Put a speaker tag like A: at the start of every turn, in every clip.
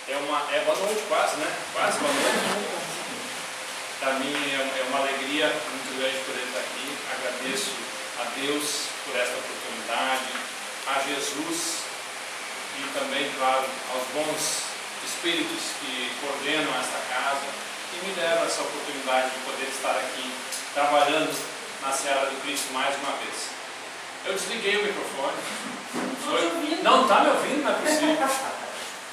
A: Boa noite, quase, né? Quase boa noite. Para mim é uma alegria muito grande poder estar aqui. Agradeço a Deus por esta oportunidade, a Jesus e também, claro, aos bons espíritos que coordenam esta casa e me deram essa oportunidade de poder estar aqui trabalhando na Seara do Cristo mais uma vez. Eu desliguei o microfone. Não está me ouvindo? Não é possível.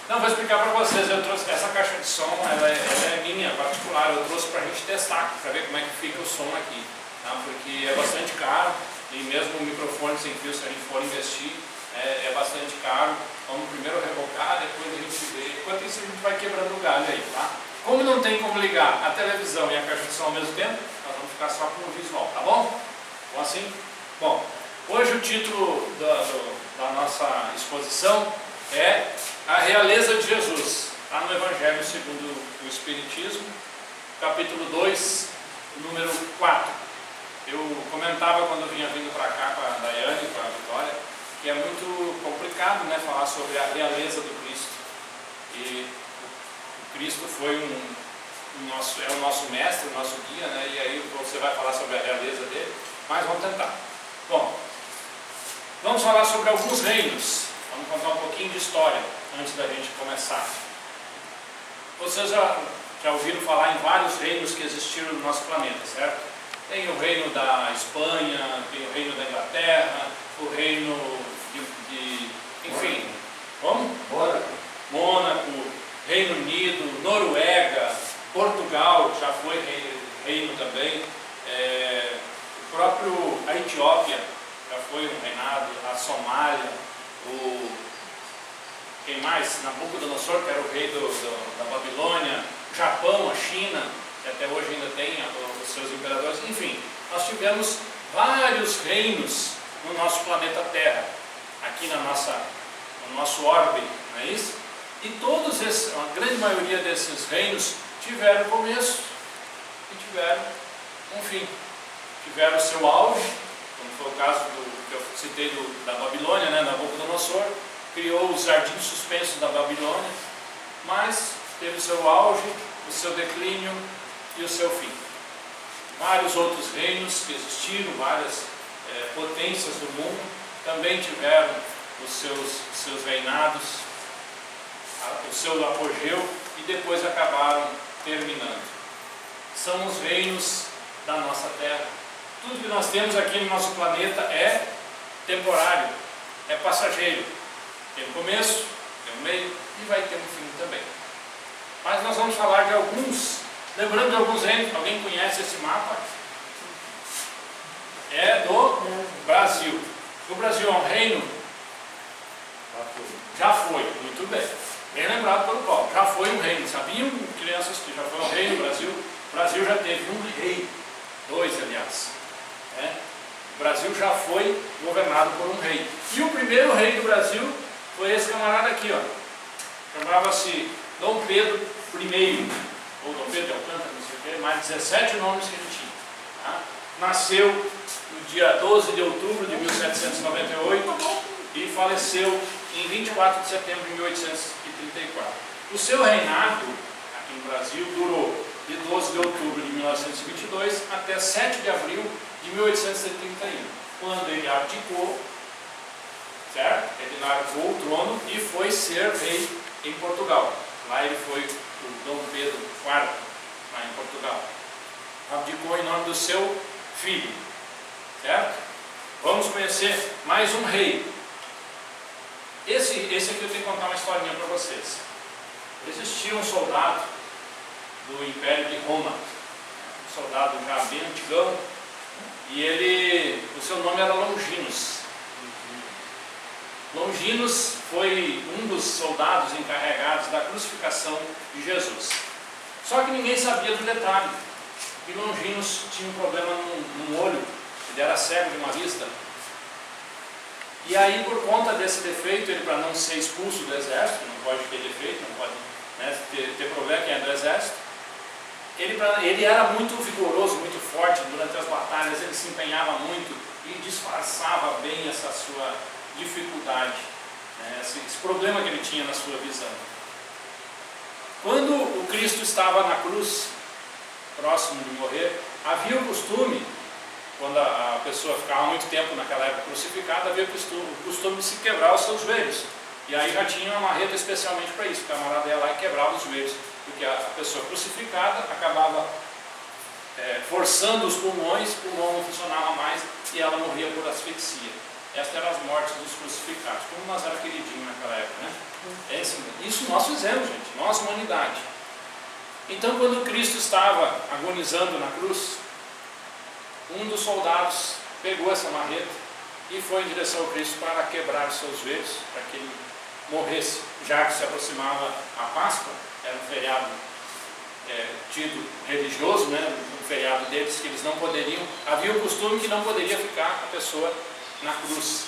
A: Não, vou explicar para vocês. Eu trouxe essa caixa de som, ela é minha, particular. Eu trouxe para a gente testar, para ver como é que fica o som aqui, tá? Porque é bastante caro e mesmo o microfone sem fio, se a gente for investir, é bastante caro. Vamos primeiro rebocar, depois a gente vê. Enquanto isso a gente vai quebrando o galho aí, tá? Como não tem como ligar a televisão e a caixa de som ao mesmo tempo, nós vamos ficar só com o visual, tá bom? Bom assim? Bom, hoje o título da nossa exposição é A Realeza de Jesus, está no Evangelho segundo o Espiritismo, capítulo 2, número 4. Eu comentava quando eu vinha vindo para cá com a Daiane, com a Vitória, que é muito complicado, né, falar sobre a realeza do Cristo. E o Cristo foi é o nosso mestre, o nosso guia, né, e aí você vai falar sobre a realeza dele, mas vamos tentar. Bom, vamos falar sobre alguns reinos. Vamos contar um pouquinho de história antes da gente começar. Vocês já ouviram falar em vários reinos que existiram no nosso planeta, certo? Tem o reino da Espanha, tem o reino da Inglaterra, o reino enfim, como? Mônaco, Reino Unido, Noruega, Portugal, já foi reino também, o próprio a Etiópia já foi um reinado, a Somália, quem mais? Nabucodonosor, que era o rei da Babilônia, o Japão, a China, que até hoje ainda tem os seus imperadores. Enfim, nós tivemos vários reinos no nosso planeta Terra, aqui no nosso orbe, não é isso? E todos a grande maioria desses reinos tiveram começo e tiveram um fim. Tiveram o seu auge, como foi o caso que eu citei da Babilônia, né? Nabucodonosor criou os jardins suspensos da Babilônia, mas teve o seu auge, o seu declínio e o seu fim. Vários outros reinos que existiram, várias potências do mundo, também tiveram os seus reinados, o seu apogeu e depois acabaram terminando. São os reinos da nossa Terra. Tudo que nós temos aqui no nosso planeta é temporário, é passageiro. Tem um começo, tem um meio e vai ter um fim também. Mas nós vamos falar de alguns, lembrando de alguns reinos. Alguém conhece esse mapa? É do Brasil. O Brasil é um reino? Já foi, muito bem. Bem lembrado pelo Paulo. Já foi um reino. Sabiam, crianças, que já foi um reino no Brasil? O Brasil já teve um rei, dois, aliás. O Brasil já foi governado por um rei. E o primeiro rei do Brasil foi esse camarada aqui, ó. Chamava-se Dom Pedro I, ou Dom Pedro de Alcântara, não sei o que, mais 17 nomes que ele tinha. Tá? Nasceu no dia 12 de outubro de 1798 e faleceu em 24 de setembro de 1834. O seu reinado aqui no Brasil durou de 12 de outubro de 1922 até 7 de abril de 1831, quando ele abdicou, certo? Ele largou o trono e foi ser rei em Portugal. Lá ele foi o Dom Pedro IV, lá em Portugal. Abdicou em nome do seu filho, certo? Vamos conhecer mais um rei. Esse aqui eu tenho que contar uma historinha para vocês. Existia um soldado do Império de Roma, um soldado já bem antigão, e o seu nome era Longinos. Longinos foi um dos soldados encarregados da crucificação de Jesus. Só que ninguém sabia do detalhe. E Longinos tinha um problema no olho, ele era cego de uma vista. E aí, por conta desse defeito, ele, para não ser expulso do exército, não pode ter defeito, não pode, né, ter problema quem é do exército, ele era muito vigoroso, muito forte durante as batalhas, ele se empenhava muito e disfarçava bem essa sua dificuldade, né, esse problema que ele tinha na sua visão. Quando o Cristo estava na cruz, próximo de morrer, havia o costume, quando a pessoa ficava muito tempo naquela época crucificada, havia o costume de se quebrar os seus joelhos. E aí já tinha uma marreta especialmente para isso, o camarada ia lá e quebrava os joelhos, porque a pessoa crucificada acabava forçando os pulmões, o pulmão não funcionava mais e ela morria por asfixia. Estas eram as mortes dos crucificados, como nós era queridinho naquela época, né? Isso nós fizemos, gente, nós, humanidade. Então, quando Cristo estava agonizando na cruz, um dos soldados pegou essa marreta e foi em direção ao Cristo para quebrar os seus joelhos, para que ele morresse, já que se aproximava a Páscoa, era um feriado tido religioso, né? Um feriado deles que eles não poderiam, havia o costume que não poderia ficar a pessoa na cruz,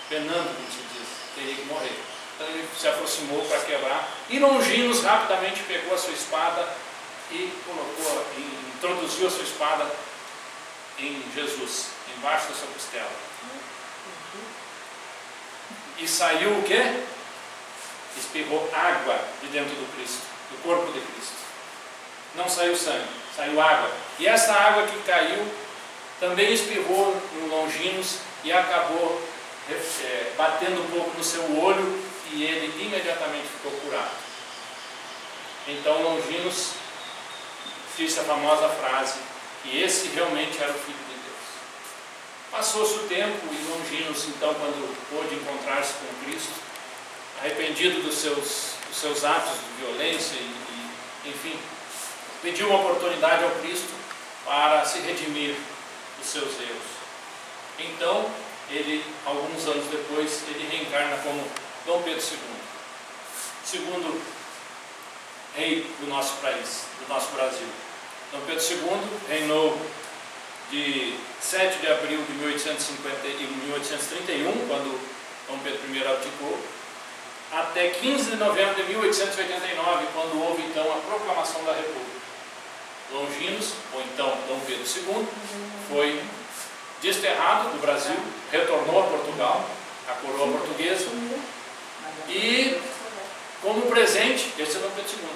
A: penando, como se diz, teria que morrer. Então ele se aproximou para quebrar, e Longinos rapidamente pegou a sua espada e introduziu a sua espada em Jesus, embaixo da sua costela. E saiu o quê? Espirrou água de dentro do Cristo, do corpo de Cristo. Não saiu sangue, saiu água. E essa água que caiu também espirrou no Longinos e acabou batendo um pouco no seu olho, e ele imediatamente ficou curado. Então Longinos disse a famosa frase que esse realmente era o Filho de Deus. Passou-se o tempo e Longinos, então, quando pôde encontrar-se com Cristo, arrependido dos seus atos de violência enfim, pediu uma oportunidade ao Cristo para se redimir dos seus erros. Então, ele, alguns anos depois, ele reencarna como Dom Pedro II, segundo rei do nosso país, do nosso Brasil. Dom Pedro II reinou de 7 de abril de 1831, quando Dom Pedro I abdicou, até 15 de novembro de 1889, quando houve então a proclamação da República. Longinos, ou então Dom Pedro II, foi desterrado do Brasil, retornou a Portugal, a coroa portuguesa, e como presente, esse é Dom Pedro II,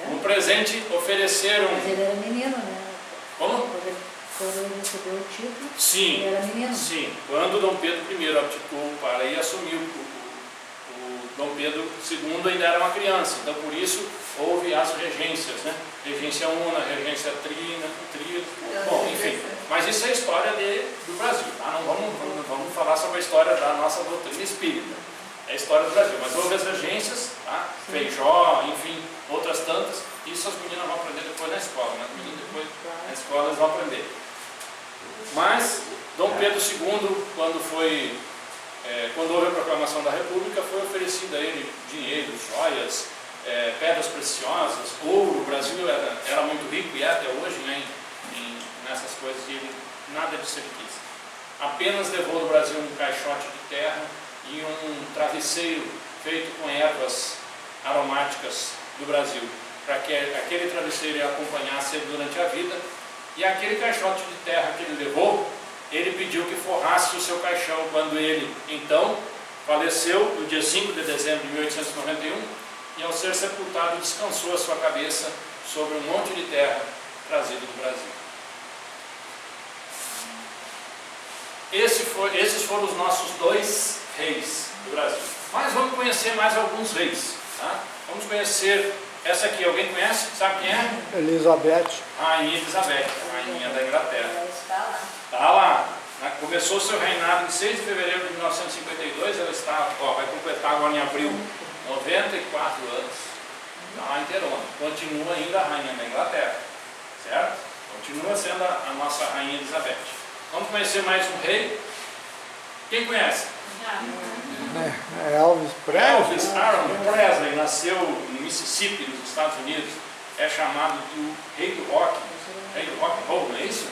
A: como presente ofereceram...
B: Mas ele era menino, né?
A: Como?
B: Quando ele recebeu o título,
A: Sim,
B: ele era menino.
A: sim. Quando Dom Pedro I abdicou para ir assumir o Dom Pedro II ainda era uma criança, então por isso houve as regências, né? Regência una, regência trina, bom, enfim. Mas isso é a história do Brasil, tá? Não vamos falar sobre a história da nossa doutrina espírita. É a história do Brasil, mas houve as regências, tá? Feijó, enfim, outras tantas. Isso as meninas vão aprender depois na escola, né? As meninas depois na escola eles vão aprender. Mas Dom Pedro II, quando houve a proclamação da República, foi oferecido a ele dinheiro, joias, pedras preciosas, ouro. O Brasil era muito rico e é até hoje, né, nessas coisas, e ele nada disso ele quis. Apenas levou do Brasil um caixote de terra e um travesseiro feito com ervas aromáticas do Brasil, para que aquele travesseiro acompanhasse ele durante a vida. E aquele caixote de terra que ele levou, ele pediu que forrasse o seu caixão quando ele, então, faleceu no dia 5 de dezembro de 1891, e ao ser sepultado descansou a sua cabeça sobre um monte de terra trazido do Brasil. Esses foram os nossos 2 reis do Brasil. Mas vamos conhecer mais alguns reis, tá? Vamos conhecer essa aqui, alguém conhece? Sabe quem é?
C: Elizabeth.
A: Rainha Elizabeth, rainha da Inglaterra.
B: Ela está lá.
A: Está lá. Começou seu reinado em 6 de fevereiro de 1952, ela está, vai completar agora em abril 94 anos. Está lá inteirona. Continua ainda a rainha da Inglaterra, certo? Continua sendo a nossa rainha Elizabeth. Vamos conhecer mais um rei. Quem conhece?
C: Elvis Presley.
A: Elvis Aaron Presley nasceu no Mississippi, nos Estados Unidos. É chamado de rei do rock and roll, não é isso?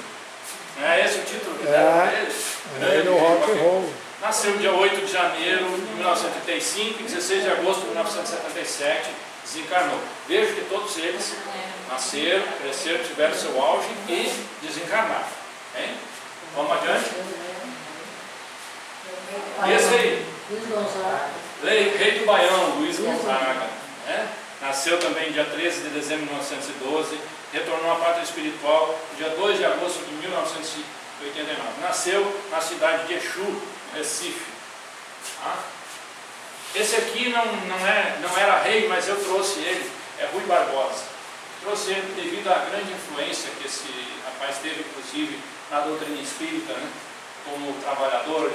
A: Não é esse o título que deram para ele?
C: Rei do rock and roll.
A: Nasceu dia 8 de janeiro de 1935 e 16 de agosto de 1977 desencarnou. Vejo que todos eles nasceram, cresceram, tiveram seu auge e desencarnaram. Hein? Vamos adiante? E esse aí?
B: Luiz Gonzaga.
A: Rei do Baião, Luiz Gonzaga. Né? Nasceu também dia 13 de dezembro de 1912, retornou à pátria espiritual dia 2 de agosto de 1989. Nasceu na cidade de Exu, Recife. Tá? Esse aqui não era rei, mas eu trouxe ele, é Rui Barbosa. Trouxe ele devido à grande influência que esse rapaz teve, inclusive, na doutrina espírita, né? Como trabalhador,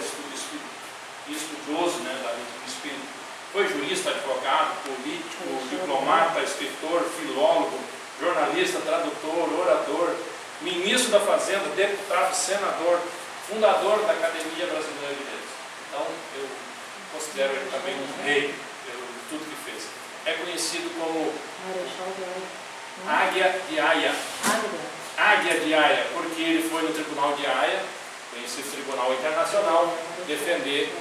A: estudioso, né, da doutrina espírita. Foi jurista, advogado, político, diplomata, escritor, filólogo, jornalista, tradutor, orador, ministro da Fazenda, deputado, senador, fundador da Academia Brasileira de Letras. Então, eu considero ele também um rei, pelo tudo que fez. É conhecido como Águia de Haia. Águia de Haia, porque ele foi no Tribunal de Haia, conhecido Tribunal Internacional, defender,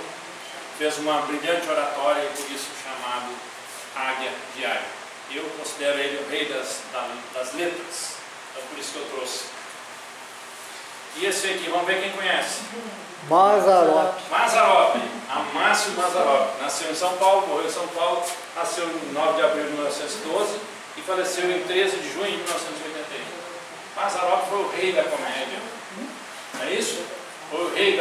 A: fez uma brilhante oratória e por isso chamado Águia de Haia. Eu considero ele o rei das letras, então por isso que eu trouxe. E esse aqui, vamos ver quem conhece.
C: Mazzaropi.
A: Mazzaropi, Amácio Mazzaropi. Nasceu em São Paulo, morreu em São Paulo, nasceu em 9 de abril de 1912 e faleceu em 13 de junho de 1981. Mazzaropi foi o rei da comédia, não é isso? Foi o rei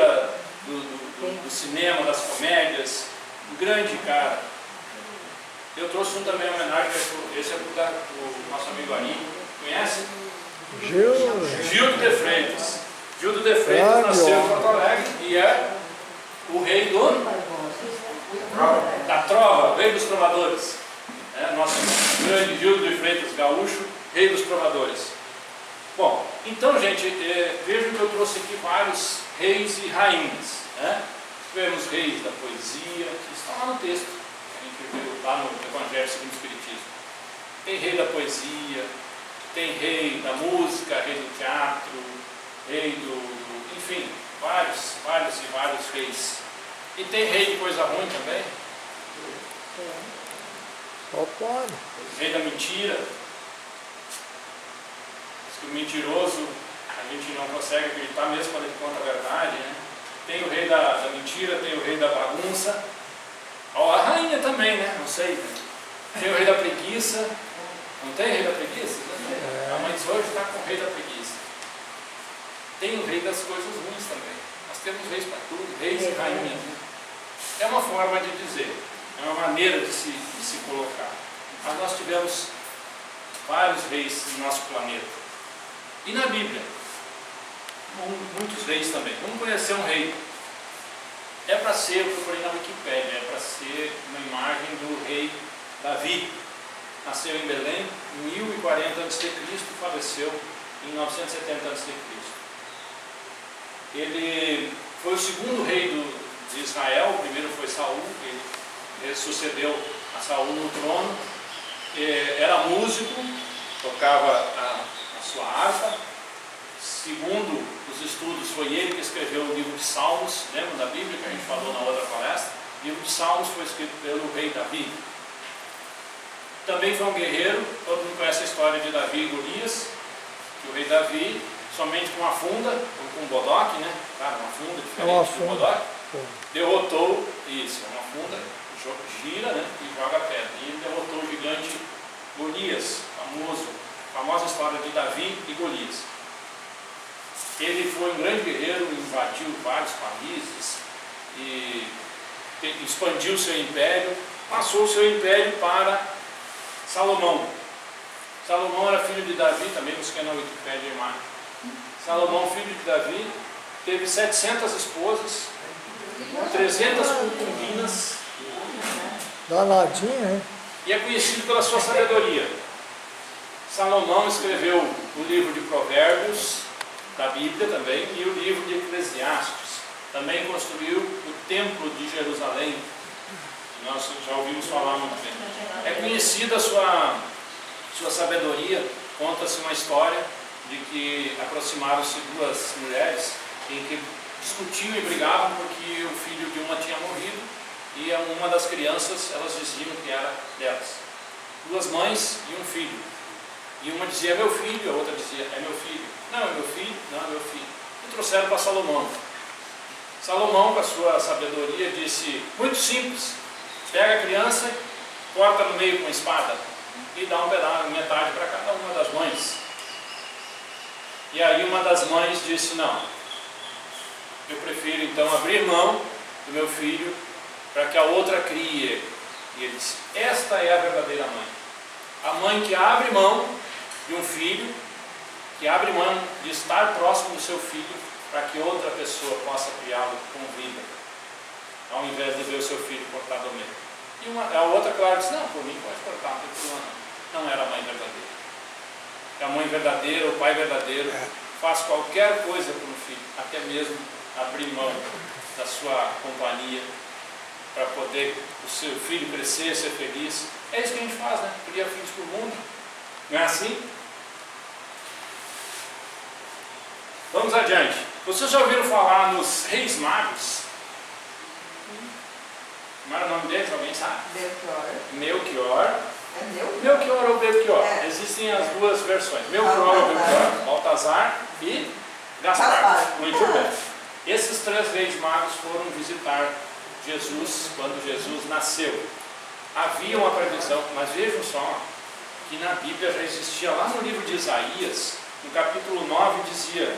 A: do cinema, das comédias, um grande cara. Eu trouxe um também em homenagem, esse é do nosso amigo Ari, conhece? Gildo de Freitas. Gildo de Freitas nasceu em Porto Alegre e é o rei da trova, o rei dos trovadores. Nosso grande Gildo de Freitas gaúcho, rei dos trovadores. Bom, então, gente, vejam que eu trouxe aqui vários reis e rainhas. Tivemos reis da poesia, que estão lá no texto, que a gente viu lá no Evangelho segundo o Espiritismo. Tem rei da poesia, tem rei da música, rei do teatro, rei enfim, vários reis. E tem rei de coisa ruim também. Rei da mentira. Diz que o mentiroso, a gente não consegue acreditar mesmo quando ele conta a verdade, né? Tem o rei da mentira, tem o rei da bagunça. Ó, a rainha também, né? Não sei. Tem o rei da preguiça. Não tem rei da preguiça? A mãe diz, hoje está com o rei da preguiça. Tem o rei das coisas ruins também. Nós temos reis para tudo, reis e rainhas. É uma forma de dizer, é uma maneira de se colocar. Mas nós tivemos vários reis no nosso planeta. E na Bíblia, muitos reis também. Vamos conhecer um rei. É para ser, eu procurei na Wikipédia, é para ser uma imagem do rei Davi. Nasceu em Belém em 1040 a.C. e faleceu em 970 a.C. Ele foi o segundo rei de Israel. O primeiro foi Saul, ele sucedeu a Saul no trono. Era músico, tocava a sua harpa. Segundo os estudos, foi ele que escreveu o livro de Salmos. Lembra da Bíblia que a gente falou na outra palestra? O livro de Salmos foi escrito pelo rei Davi. Também foi um guerreiro. Todo mundo conhece a história de Davi e Golias, que o rei Davi, somente com uma funda, ou com um bodoque, né? Uma funda diferente do bodoque, derrotou, uma funda, gira, né? E joga a pedra. E ele derrotou o gigante Golias, famosa história de Davi e Golias. Ele foi um grande guerreiro, invadiu vários países e expandiu seu império, passou o seu império para Salomão. Salomão era filho de Davi, também busquei na Wikipédia a imagem. Salomão, filho de Davi, teve 700 esposas, 300 concubinas.
C: Danadinho, hein?
A: E é conhecido pela sua sabedoria. Salomão escreveu o livro de Provérbios, da Bíblia também, e o livro de Eclesiastes. Também construiu o Templo de Jerusalém, que nós já ouvimos falar muito bem. É conhecida a sua sabedoria. Conta-se uma história de que aproximaram-se duas mulheres em que discutiam e brigavam porque o filho de uma tinha morrido e uma das crianças, elas diziam que era delas. Duas mães e um filho. E uma dizia, é meu filho, a outra dizia, é meu filho. Não, é meu filho, não, é meu filho. E trouxeram para Salomão. Salomão, com a sua sabedoria, disse, muito simples, pega a criança, corta no meio com a espada. e dá um pedaço, metade para cada uma das mães. E aí uma das mães disse: não, eu prefiro então abrir mão do meu filho para que a outra crie ele. E ele disse: esta é a verdadeira mãe. A mãe que abre mão de um filho, que abre mão de estar próximo do seu filho para que outra pessoa possa criá-lo com vida, ao invés de ver o seu filho cortado ao meio. E a outra, claro, disse: não, por mim pode cortar, não tem problema não. Não era a mãe verdadeira. A mãe verdadeira, o pai verdadeiro, faz qualquer coisa por um filho, até mesmo abrir mão da sua companhia para poder o seu filho crescer, ser feliz. É isso que a gente faz, né? Cria filhos para o mundo. Não é assim? Vamos adiante. Vocês já ouviram falar nos Reis Magos? Como era o nome deles? Alguém sabe? Melchior.
B: É meu?
A: Melchior ou Belchior.
B: É.
A: Existem as duas versões. Melchior ou Belchior. Baltazar e Gaspar. Muito bem. Esses 3 reis magos foram visitar Jesus quando Jesus nasceu. Havia uma previsão, mas vejam só, que na Bíblia já existia, lá no livro de Isaías, no capítulo 9, dizia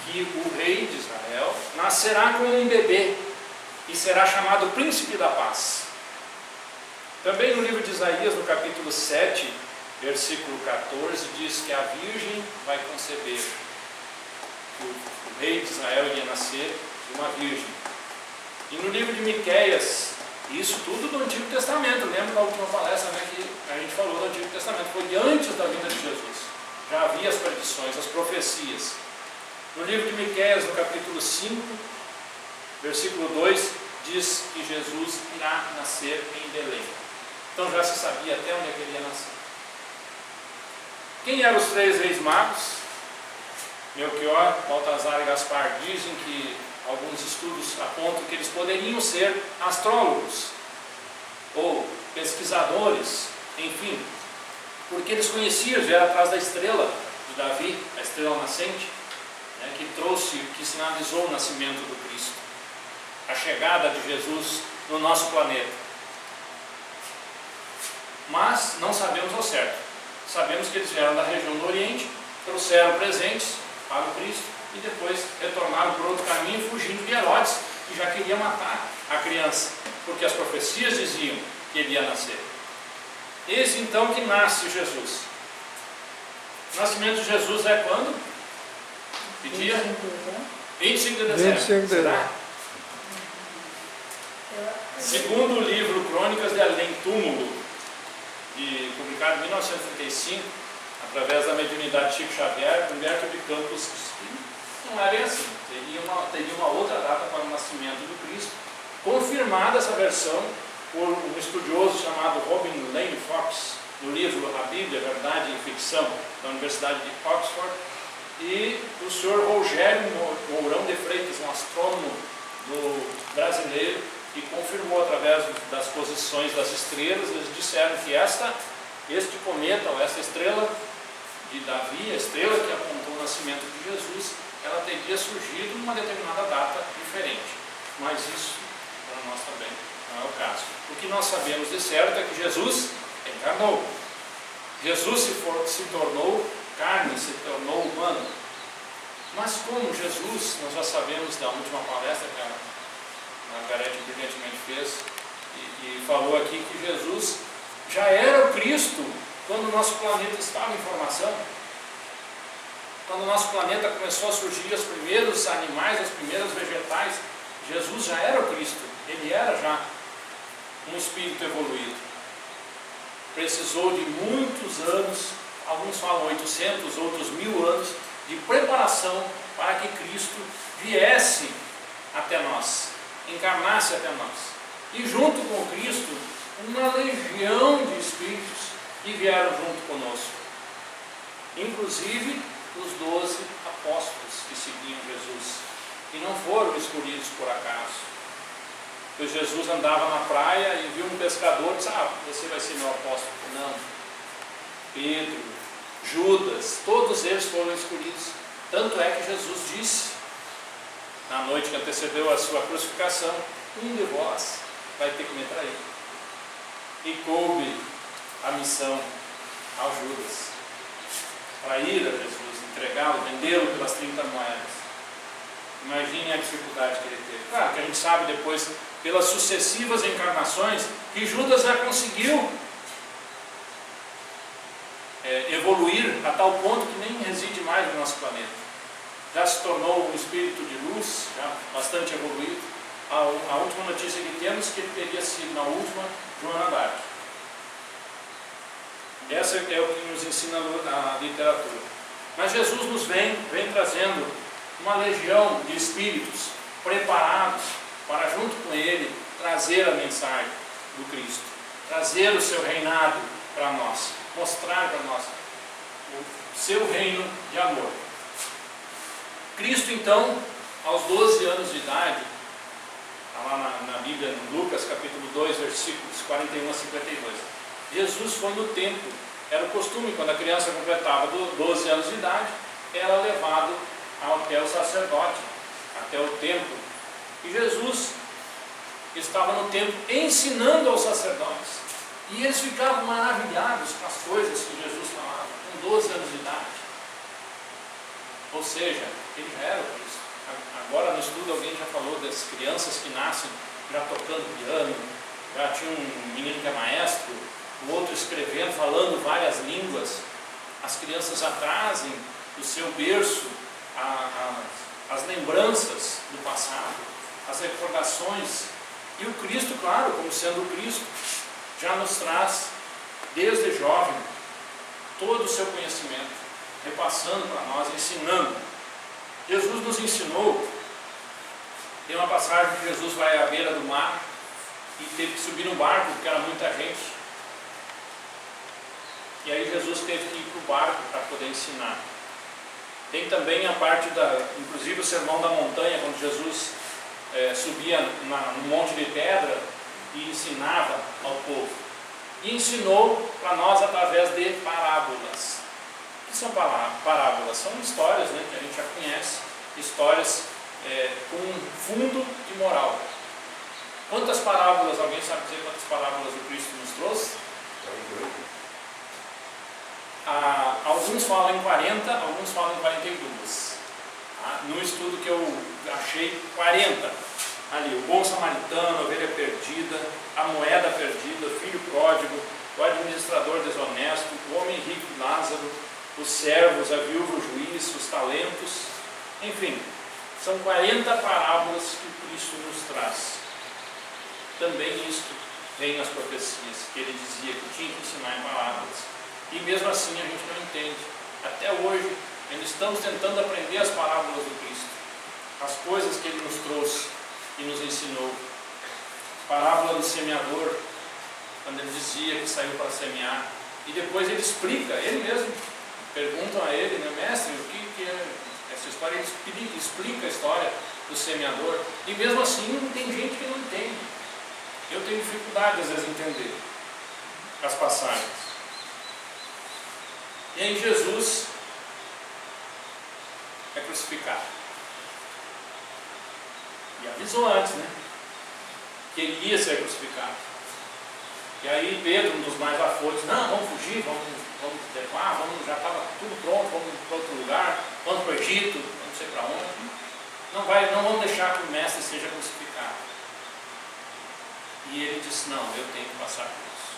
A: que o rei de Israel nascerá como um bebê e será chamado Príncipe da Paz. Também no livro de Isaías, no capítulo 7, versículo 14, diz que a virgem vai conceber. O rei de Israel ia nascer de uma virgem. E no livro de Miqueias, isso tudo do Antigo Testamento, lembra da última palestra, né, que a gente falou do Antigo Testamento, foi antes da vinda de Jesus. Já havia as predições, as profecias. No livro de Miqueias, no capítulo 5, versículo 2, diz que Jesus irá nascer em Belém. Então já se sabia até onde ele ia nascer. Quem eram os 3 reis magos? Melchior, Baltazar e Gaspar. Dizem que alguns estudos apontam que eles poderiam ser astrólogos ou pesquisadores, enfim, porque eles conheciam, vieram atrás da estrela de Davi, a estrela nascente, né, que sinalizou o nascimento do Cristo, a chegada de Jesus no nosso planeta. Mas não sabemos ao certo. Sabemos que eles vieram da região do Oriente, trouxeram presentes para o Cristo e depois retornaram por outro caminho, fugindo de Herodes, que já queria matar a criança, porque as profecias diziam que ele ia nascer. Eis então que nasce Jesus. O nascimento de Jesus é quando? Que dia? 25 de dezembro. 25 de dezembro. Segundo o livro Crônicas de Além Túmulo, publicado em 1935, através da mediunidade de Chico Xavier, Humberto de Campos, não é bem assim. Teria uma outra data para o nascimento do Cristo, confirmada essa versão por um estudioso chamado Robin Lane Fox, no livro A Bíblia, Verdade e Ficção, da Universidade de Oxford, e o senhor Rogério Mourão de Freitas, um astrônomo brasileiro, que confirmou através das posições das estrelas. Eles disseram que este cometa, ou esta estrela de Davi, a estrela que apontou o nascimento de Jesus, ela teria surgido numa determinada data diferente. Mas isso, para nós também, não é o caso. O que nós sabemos de certo é que Jesus encarnou. Jesus se tornou carne, se tornou humano. Mas como Jesus, nós já sabemos da última palestra que a Margarete brilhantemente fez, e falou aqui que Jesus já era o Cristo quando o nosso planeta estava em formação. Quando o nosso planeta começou a surgir os primeiros animais, os primeiros vegetais, Jesus já era o Cristo, ele era já um espírito evoluído. Precisou de muitos anos, alguns falam 800, outros 1000 anos, de preparação para que Cristo viesse até nós, encarnasse até nós. E junto com Cristo, uma legião de espíritos que vieram junto conosco. Inclusive os 12 apóstolos que seguiam Jesus, que não foram escolhidos por acaso. Pois Jesus andava na praia e viu um pescador e disse: você vai ser meu apóstolo. Não. Pedro, Judas, todos eles foram escolhidos. Tanto é que Jesus disse, na noite que antecedeu a sua crucificação: um de vós vai ter que me trair. E coube a missão ao Judas, para ir a Jesus, entregá-lo, vendê-lo pelas 30 moedas. Imagine a dificuldade que ele teve. Claro que a gente sabe depois, pelas sucessivas encarnações, que Judas já conseguiu evoluir a tal ponto que nem reside mais no nosso planeta. Já se tornou um espírito de luz, já bastante evoluído. A última notícia que temos é que ele teria sido, na última, Joana d'Arc. Essa é o que nos ensina a literatura. Mas Jesus nos vem trazendo uma legião de espíritos preparados para, junto com Ele, trazer a mensagem do Cristo, trazer o seu reinado para nós, mostrar para nós o seu reino de amor. Cristo, então, aos 12 anos de idade, está lá na Bíblia, em Lucas, capítulo 2, versículos 41 a 52. Jesus foi no templo. Era o costume, quando a criança completava 12 anos de idade, era levado até o sacerdote, até o templo. E Jesus estava no templo ensinando aos sacerdotes. E eles ficavam maravilhados com as coisas que Jesus falava, com 12 anos de idade. Ou seja, ele já era o Cristo. Agora no estudo alguém já falou das crianças que nascem já tocando piano, já tinha um menino que é maestro, o outro escrevendo, falando várias línguas. As crianças já trazem do seu berço as lembranças do passado, as recordações. E o Cristo, claro, como sendo o Cristo, já nos traz, desde jovem, todo o seu conhecimento, repassando para nós, ensinando. Jesus nos ensinou. Tem uma passagem que Jesus vai à beira do mar e teve que subir num barco, porque era muita gente. E aí Jesus teve que ir para o barco para poder ensinar. Tem também a parte inclusive o sermão da montanha, quando Jesus subia no monte de pedra e ensinava ao povo. E ensinou para nós através de parábolas. O que são parábolas? São histórias, né, que a gente já conhece, histórias com um fundo de moral. Quantas parábolas, alguém sabe dizer quantas parábolas o Cristo nos trouxe? Alguns falam em 40, alguns falam em 42. No estudo que eu achei, 40. Ali, o bom samaritano, a ovelha perdida, a moeda perdida, o filho pródigo, o administrador desonesto, o homem rico Lázaro, os servos, a viúva, o juiz, os talentos. Enfim, são 40 parábolas que o Cristo nos traz. Também isto vem nas profecias, que ele dizia que tinha que ensinar em parábolas. E mesmo assim a gente não entende. Até hoje, ainda estamos tentando aprender as parábolas do Cristo, as coisas que ele nos trouxe e nos ensinou. Parábola do semeador, quando ele dizia que saiu para semear, e depois ele explica, ele mesmo, perguntam a ele, né, mestre, o que é essa história? Ele explica a história do semeador, e mesmo assim tem gente que não entende. Eu tenho dificuldade às vezes em entender as passagens. E aí Jesus é crucificado. E avisou antes, né? Que ele ia ser crucificado. E aí Pedro, um dos mais afoitos, não, vamos fugir, vamos levar, já estava tudo pronto, vamos para outro lugar, vamos para o Egito, não sei para onde. Não vamos deixar que o mestre seja crucificado. E ele disse, não, eu tenho que passar por isso.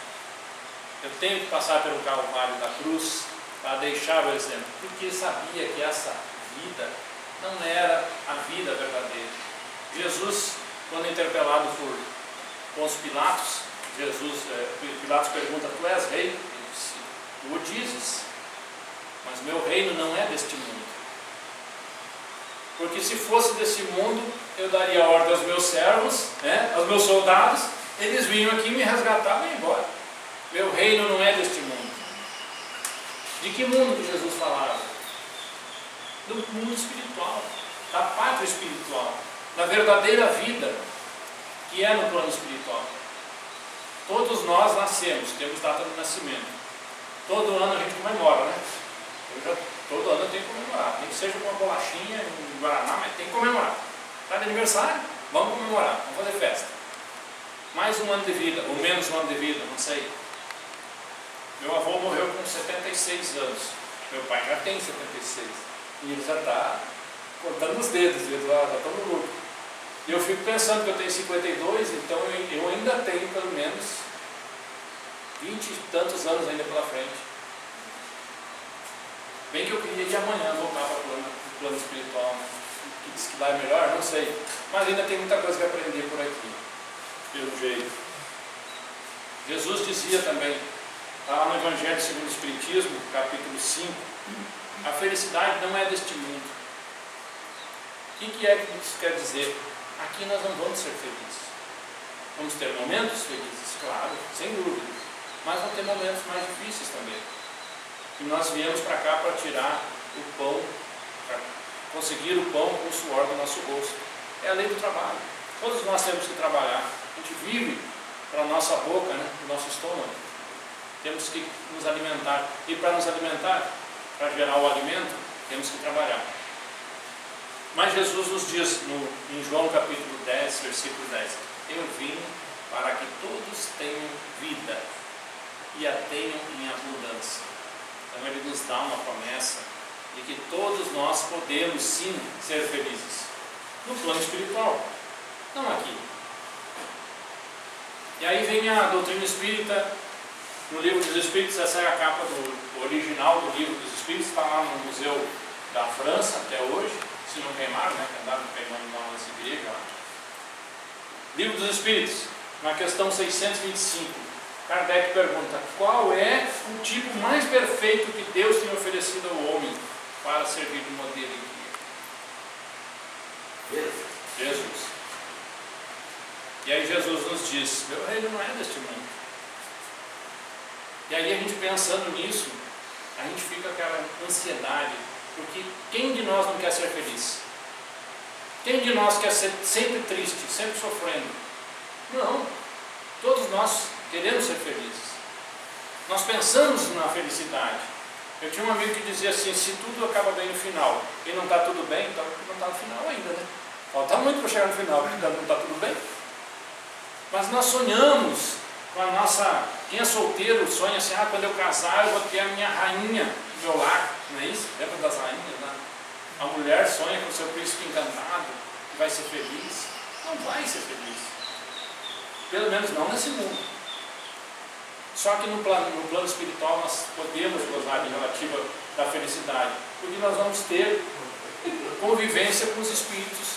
A: Eu tenho que passar pelo calvário da cruz para deixar o exemplo, porque ele sabia que essa vida não era a vida verdadeira. Jesus, quando interpelado por Pôncio Pilatos, Pilatos pergunta, tu és rei? Ele disse, tu o dizes, mas meu reino não é deste mundo. Porque se fosse desse mundo, eu daria ordem aos meus servos, né, aos meus soldados, eles vinham aqui me resgatavam e iam embora. Meu reino não é deste mundo. De que mundo que Jesus falava? Do mundo espiritual, da pátria espiritual, da verdadeira vida que é no plano espiritual. Todos nós nascemos, temos data de nascimento. Todo ano a gente comemora, né? Todo ano eu tenho que comemorar, nem que seja com uma bolachinha, um guaraná, mas tem que comemorar. Está de aniversário? Vamos comemorar, vamos fazer festa. Mais um ano de vida, ou menos um ano de vida, não sei. Meu avô morreu com 76 anos. Meu pai já tem 76. E ele já está contando os dedos, ele já está no lucro. E eu fico pensando que eu tenho 52, então eu ainda tenho pelo menos 20 e tantos anos ainda pela frente. Bem que eu queria de amanhã voltar para o plano espiritual, né? Que diz que lá é melhor, não sei. Mas ainda tem muita coisa que aprender por aqui, pelo jeito. Jesus dizia também, está lá no Evangelho segundo o Espiritismo, capítulo 5, a felicidade não é deste mundo. O que é que isso quer dizer? Aqui nós não vamos ser felizes. Vamos ter momentos felizes, claro, sem dúvida. Mas vão ter momentos mais difíceis também. E nós viemos para cá para tirar o pão, para conseguir o pão com o suor do nosso rosto. É a lei do trabalho. Todos nós temos que trabalhar. A gente vive para a nossa boca, né, o nosso estômago. Temos que nos alimentar. E para nos alimentar, para gerar o alimento, temos que trabalhar. Mas Jesus nos diz em João capítulo 10, versículo 10: eu vim para que todos tenham vida e a tenham em abundância. Então ele nos dá uma promessa de que todos nós podemos sim ser felizes no plano espiritual, não aqui. E aí vem a doutrina espírita. No livro dos Espíritos, essa é a capa do original do livro dos Espíritos, está lá no Museu da França até hoje, se não queimaram, né? Andaram queimando lá nessa igreja. Livro dos Espíritos, na questão 625, Kardec pergunta: qual é o tipo mais perfeito que Deus tem oferecido ao homem para servir de modelo e guia? Jesus. E aí Jesus nos diz: meu reino não é deste mundo. E aí a gente pensando nisso, a gente fica com aquela ansiedade, porque quem de nós não quer ser feliz? Quem de nós quer ser sempre triste, sempre sofrendo? Não, todos nós queremos ser felizes. Nós pensamos na felicidade. Eu tinha um amigo que dizia assim: se tudo acaba bem no final e não está tudo bem, então não está no final ainda, né? Falta muito para chegar no final, porque não está tudo bem. Mas nós sonhamos com a nossa... Quem é solteiro sonha assim: ah, quando eu casar eu vou ter a minha rainha do meu lar, não é isso? Lembra das rainhas, né? A mulher sonha com o seu príncipe encantado, que vai ser feliz. Não vai ser feliz, pelo menos não nesse mundo. Só que no plano espiritual nós podemos gozar de relativa da felicidade, porque nós vamos ter convivência com os espíritos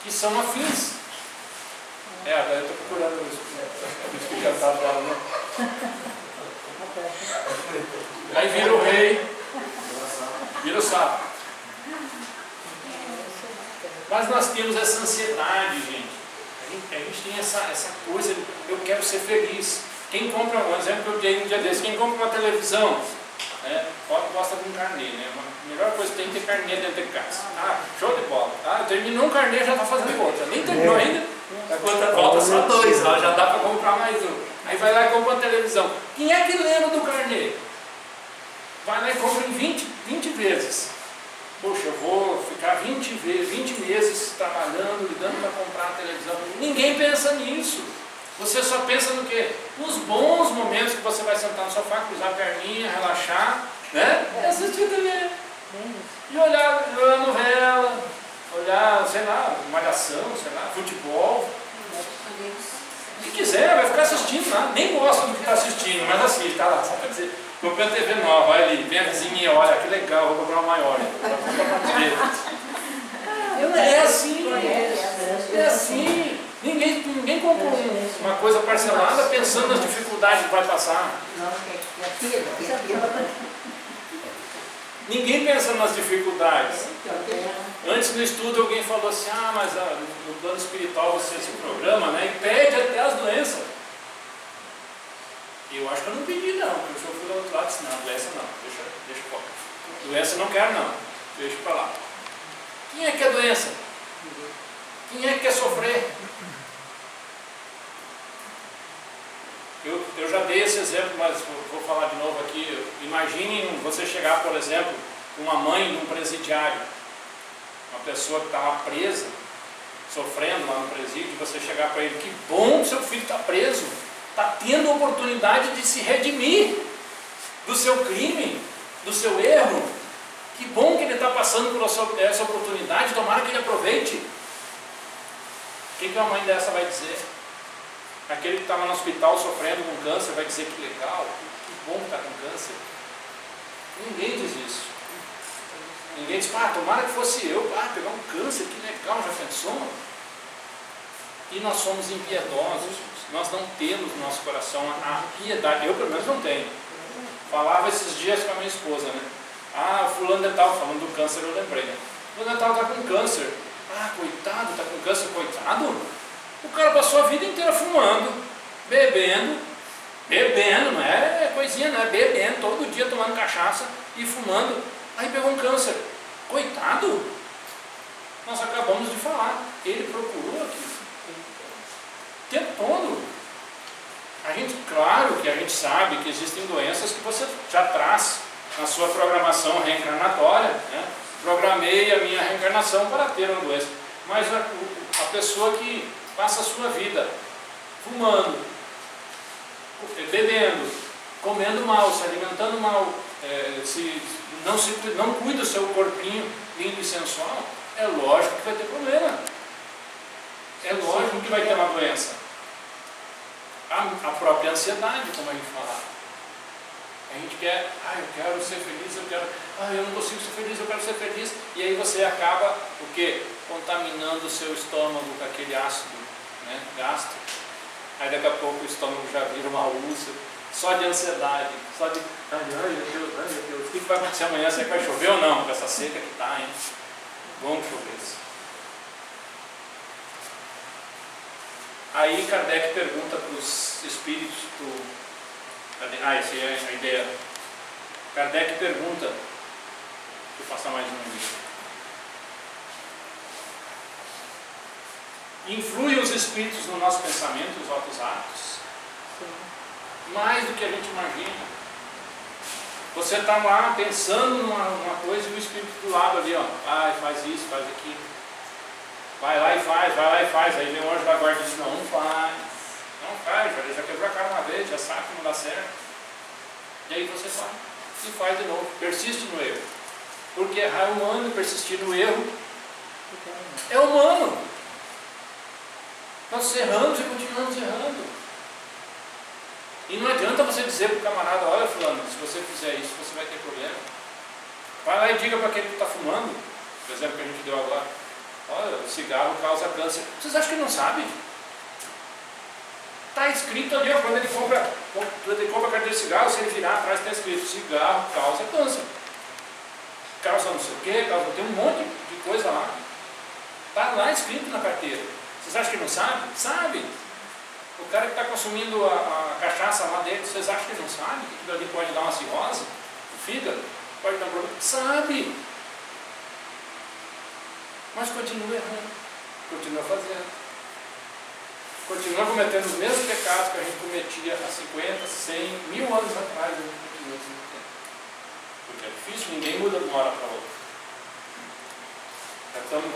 A: que são afins. Agora eu estou procurando o espírito encantado dela, né? Aí vira o rei, vira o sapo. Mas nós temos essa ansiedade, gente. A gente tem essa coisa de eu quero ser feliz. Quem compra, um exemplo que eu dei um dia desse, quem compra uma televisão, gosta de um carnê, né? A melhor coisa que tem que ter carnê dentro de casa. Ah, show de bola. Ah, terminou um carnê, já está fazendo outro. Nem terminou ainda. Falta só 2, já dá para comprar mais um. Aí vai lá e compra uma televisão. Quem é que lembra do carnê? Vai lá e compra em 20 vezes. Poxa, eu vou ficar 20 meses trabalhando, lidando para comprar uma televisão. Ninguém pensa nisso. Você só pensa no quê? Nos bons momentos que você vai sentar no sofá, cruzar a perninha, relaxar, né? E assistir TV. E olhar novela, olhar, sei lá, malhação, sei lá, futebol. O que quiser, vai ficar assistindo lá. Nem gosta do que está assistindo, mas assiste, tá lá, só para dizer. Comprei uma TV nova, vai ali, vem a vizinha, olha, que legal, vou comprar uma maior. É assim. Ninguém compra uma coisa parcelada pensando nas dificuldades que vai passar. Ninguém pensa nas dificuldades. Antes do estudo alguém falou assim: ah, mas no plano espiritual você se programa, né, e pede até as doenças. Eu acho que eu não pedi não, porque eu fui do outro lado e disse: não, doença não, deixa fora. Doença não quero não, deixa para lá. Quem é que é doença? Quem é que quer sofrer? Eu já dei esse exemplo, mas vou falar de novo aqui. Imaginem você chegar, por exemplo, com uma mãe de um presidiário, uma pessoa que estava presa, sofrendo lá no presídio, e você chegar para ele: que bom que seu filho está preso, está tendo a oportunidade de se redimir. do seu crime, do seu erro. Que bom que ele está passando por essa oportunidade, tomara que ele aproveite. O que uma mãe dessa vai dizer? Aquele que estava no hospital sofrendo com câncer vai dizer que legal, que bom que está com câncer. Ninguém diz isso. Ninguém diz, tomara que fosse eu, pegar um câncer, que legal, já pensou? E nós somos impiedosos, nós não temos no nosso coração a piedade, eu pelo menos não tenho. Falava esses dias com a minha esposa, né? Fulano de tal, falando do câncer, eu lembrei, né? Fulano de tal está com câncer. Coitado, está com câncer, coitado. O cara passou a vida inteira fumando, bebendo, não é coisinha, não é bebendo, todo dia tomando cachaça e fumando. Aí pegou um câncer. Coitado! Nós acabamos de falar. Ele procurou aquilo. O tempo todo. Claro que a gente sabe que existem doenças que você já traz na sua programação reencarnatória, né? Programei a minha reencarnação para ter uma doença. Mas a pessoa que passa a sua vida fumando, bebendo, comendo mal, se alimentando mal, não cuida do seu corpinho lindo e sensual, é lógico que vai ter problema. É lógico que vai ter uma doença. A própria ansiedade, como a gente falava. A gente quer, eu quero ser feliz, eu não consigo ser feliz, eu quero ser feliz. E aí você acaba, o quê? Contaminando o seu estômago com aquele ácido, né, gástrico. Aí daqui a pouco o estômago já vira uma úlcera, só de ansiedade, só de, ai meu Deus, o que vai acontecer amanhã? Será que vai chover ou não? Com essa seca que está, hein? Vamos chover. Aí Kardec pergunta para os espíritos essa é a ideia. Kardec pergunta, deixa eu passar mais um aqui. Influem os espíritos no nosso pensamento, os altos atos? Sim. Mais do que a gente imagina. Você está lá pensando numa coisa e o espírito do lado ali, faz isso, faz aquilo. Vai lá e faz. Aí vem o anjo da guarda e diz, não faz, já quebrou a cara uma vez, já sabe que não dá certo. E aí você faz, e faz de novo, persiste no erro. Porque errar é humano, persistir no erro é humano. Nós erramos e continuamos errando. E não adianta você dizer para o camarada, olha fulano, se você fizer isso, você vai ter problema. Vai lá e diga para aquele que está fumando, por exemplo que a gente deu agora, olha, o cigarro causa câncer. Vocês acham que ele não sabe? Está escrito ali, quando ele compra a carteira de cigarro, se ele virar atrás está escrito, cigarro causa câncer. Causa não sei o que, tem um monte de coisa lá. Está lá escrito na carteira. Vocês acham que ele não sabe? Sabe. O cara que está consumindo a cachaça lá dentro, vocês acham que ele não sabe? Que aquilo ali pode dar uma cirrose? O fígado? Pode dar um problema? Sabe. Mas continua errando. Continua fazendo. Continua cometendo os mesmos pecados que a gente cometia há 50, 100, 1000 anos atrás. A gente continua cometendo. Porque é difícil, ninguém muda de uma hora para outra. Já estamos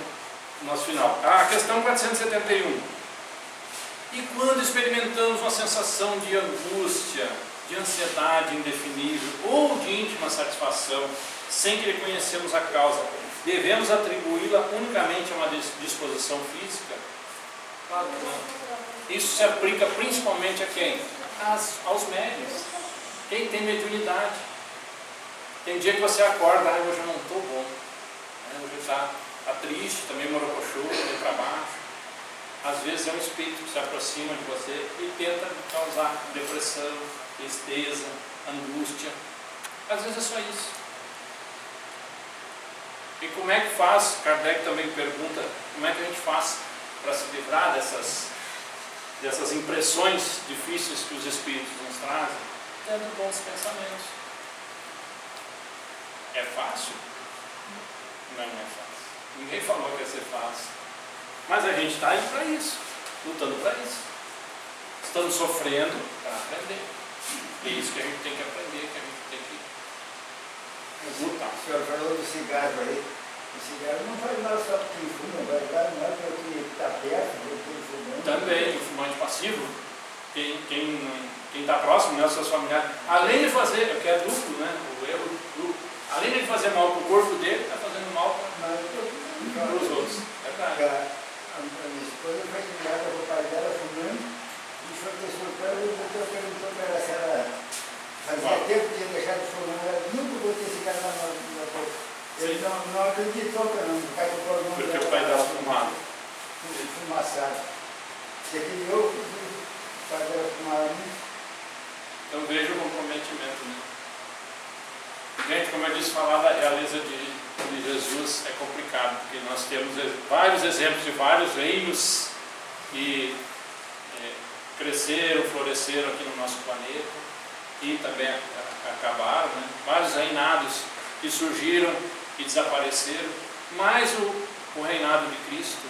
A: no nosso final. A questão 471. E quando experimentamos uma sensação de angústia, de ansiedade indefinível ou de íntima satisfação, sem que reconhecemos a causa, devemos atribuí-la unicamente a uma disposição física? Claro que não. Isso se aplica principalmente a quem? Aos médiuns. Quem tem mediunidade. Tem dia que você acorda, hoje eu não estou bom. Hoje está triste, também morocochô, meio para baixo. Às vezes é um espírito que se aproxima de você e tenta causar depressão, tristeza, angústia. Às vezes é só isso. E como é que faz? Kardec também pergunta, como é que a gente faz para se livrar dessas impressões difíceis que os espíritos nos trazem? Tendo bons pensamentos. É fácil? Não é fácil. Ninguém falou que ia ser fácil. Mas a gente está aí para isso, lutando para isso. Estamos sofrendo para aprender. É isso que a gente tem que aprender, que a gente tem que lutar.
D: O senhor falou do cigarro aí. O cigarro não faz mal só porque fuma, vai dar mal porque está perto do fumante.
A: Também, o fumante passivo quem está próximo, né, os seus familiares, além de fazer, que é duplo, né, o erro duplo, além de fazer mal para o corpo dele, está fazendo mal para os outros. É verdade.
D: A minha esposa foi criada com o pai dela fumando, e foi ter surpresa, e o doutor perguntou para ela se ela fazia tempo que tinha deixado de fumar, ela nunca botei cigarro na boca. Ele não acreditou que não, o pai do nome
A: porque o pai dela fumava.
D: Fumaçado. Você criou, o pai dela fumava muito.
A: Então veja o comprometimento, né? Gente, como eu disse, falar da realeza de Jesus é complicado, porque nós temos vários exemplos de vários reinos que cresceram, floresceram aqui no nosso planeta e também acabaram, né? Vários reinados que surgiram e desapareceram, mas o reinado de Cristo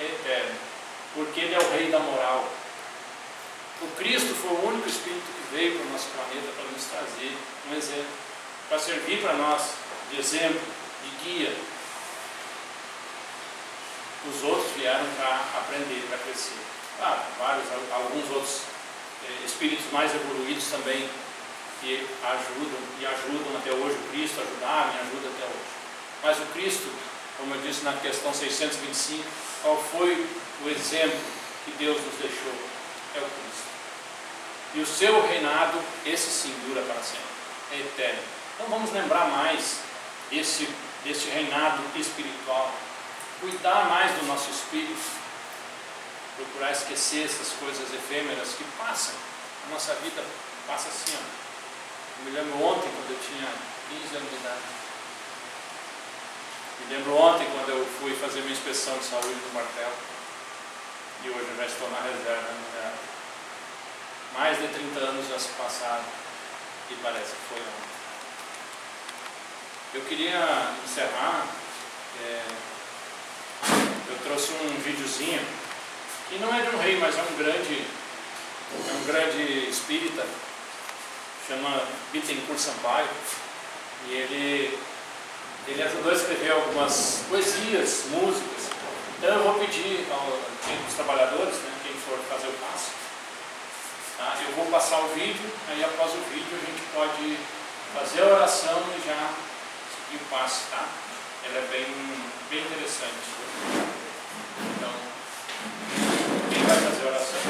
A: é eterno, porque Ele é o Rei da moral. O Cristo foi o único Espírito que veio para o nosso planeta para nos trazer um exemplo, para servir para nós de exemplo, de guia. Os outros vieram para aprender, para crescer. Claro, alguns outros espíritos mais evoluídos também que ajudam até hoje. O Cristo ajudaram e ajuda até hoje. Mas o Cristo, como eu disse na questão 625, qual foi o exemplo que Deus nos deixou? É o Cristo. E o seu reinado, esse sim, dura para sempre, é eterno. Então vamos lembrar mais desse reinado espiritual, cuidar mais do nosso espírito, procurar esquecer essas coisas efêmeras que passam. A nossa vida passa assim, ó. Eu me lembro ontem, quando eu tinha 15 anos de idade. Me lembro ontem, quando eu fui fazer minha inspeção de saúde no Martelo. E hoje eu já estou na reserva. Mais de 30 anos já se passaram e parece que foi ontem. Eu queria encerrar, eu trouxe um videozinho, que não é de um rei, mas é um grande espírita, chama Bittencourt Sampaio, e ele ajudou a escrever algumas poesias, músicas. Então eu vou pedir aos trabalhadores, né, quem for fazer o passo, tá? Eu vou passar o vídeo, aí após o vídeo a gente pode fazer a oração e já seguir o passo, tá? Ela é bem interessante. Então, quem vai fazer a oração?